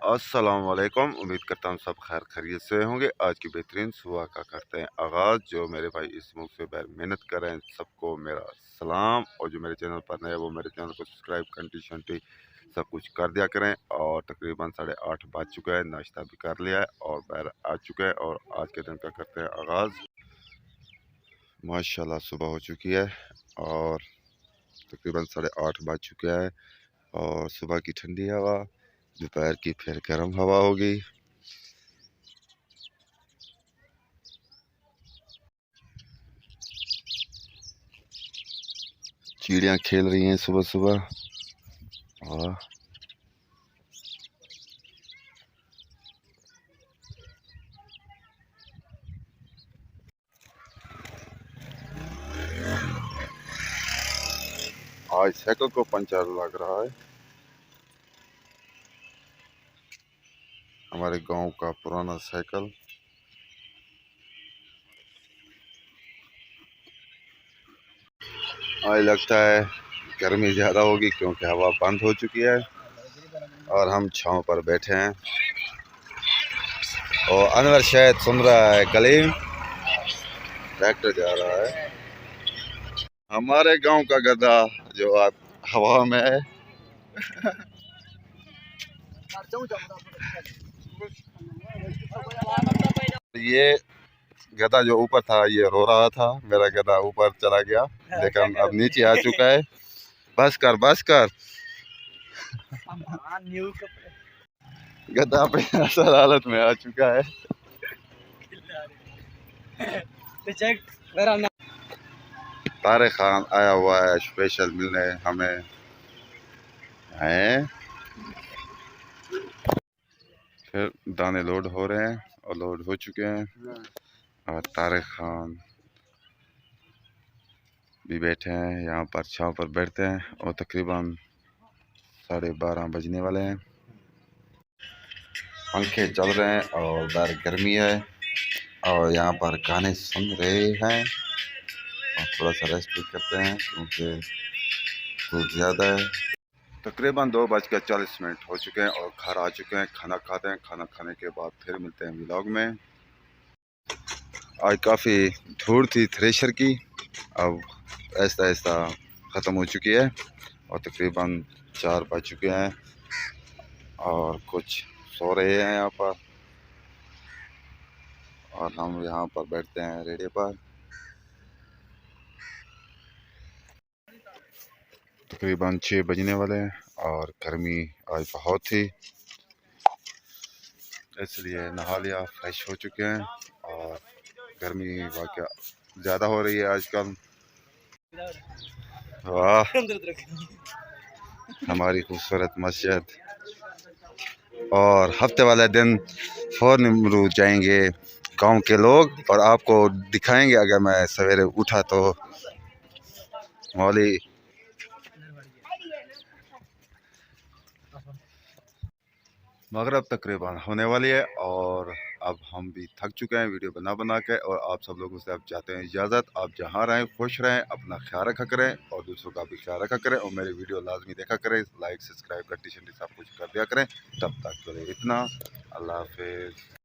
अस्सलाम वालेकुम। उम्मीद करता हूँ सब खैर खैरियत से होंगे। आज की बेहतरीन सुबह का करते हैं आगाज़। जो मेरे भाई इस मुल्क से बाहर मेहनत कर रहे हैं सबको मेरा सलाम, और जो मेरे चैनल पर नए वो मेरे चैनल को सब्सक्राइब घंटी शंटी सब कुछ कर दिया करें। और तकरीबन 8:30 बज चुका है, नाश्ता भी कर लिया है और बाहर आ चुका है। और आज के दिन का करते हैं आगाज़। माशाल्लाह सुबह हो चुकी है और तकरीबन 8:30 बज चुका है। और सुबह की ठंडी हवा, दोपहर की फिर गर्म हवा होगी। चिड़ियाँ खेल रही हैं सुबह सुबह। और आज साइकिल को पंचर लग रहा है। हमारे गांव का पुराना साइकिल। आज लगता है गर्मी ज़्यादा होगी क्योंकि हवा बंद हो चुकी है और हम छांव पर बैठे हैं। और अनवर शायद सुन रहा है, कलीम ट्रैक्टर जा रहा है। हमारे गांव का गधा जो आप हवा में है। ये गधा जो ऊपर था ये रो रहा था, मेरा गधा ऊपर चला गया लेकिन अब नीचे आ चुका है। बस कर बस कर। गधा अपनी असल हालत में आ चुका है। तारिक खान आया हुआ है स्पेशल मिलने हमें हैं। फिर दाने लोड हो रहे हैं और लोड हो चुके हैं। और तारिक खान भी बैठे हैं यहाँ पर, छाँव पर बैठते हैं। और तकरीबन 12:30 बजने वाले हैं। पंखे चल रहे हैं और बाहर गर्मी है और यहाँ पर गाने सुन रहे हैं और थोड़ा सा रेस्ट भी करते हैं क्योंकि धूप ज़्यादा है। तकरीबन 2:40 हो चुके हैं और घर आ चुके हैं। खाना खाते हैं, खाना खाने के बाद फिर मिलते हैं व्लॉग में। आज काफ़ी धूड़ थी थ्रेशर की, अब ऐसा ऐसा ख़त्म हो चुकी है और तकरीबन 4 बज चुके हैं और कुछ सो रहे हैं यहाँ पर और हम यहाँ पर बैठते हैं रेडियो पर। तकरीबन 6 बजने वाले हैं और गर्मी आज बहुत थी, इसलिए नहा लिया, फ्रेश हो चुके हैं। और गर्मी वाकई ज़्यादा हो रही है आजकल। वाह, हमारी खूबसूरत मस्जिद। और हफ्ते वाले दिन फ़ौरन जाएंगे गांव के लोग और आपको दिखाएंगे। अगर मैं सवेरे उठा तो मौली मगरब तकरीबन होने वाली है और अब हम भी थक चुके हैं वीडियो बना बना के। और आप सब लोगों से अब चाहते हैं इजाज़त। आप जहाँ रहें खुश रहें, अपना ख्याल रखा करें और दूसरों का भी ख्याल रखा करें। और मेरी वीडियो लाजमी देखा करें, लाइक सब्सक्राइब घंटी शंटी सब कुछ कर दिया करें। तब तक के लिए इतना, अल्लाह हाफिज़।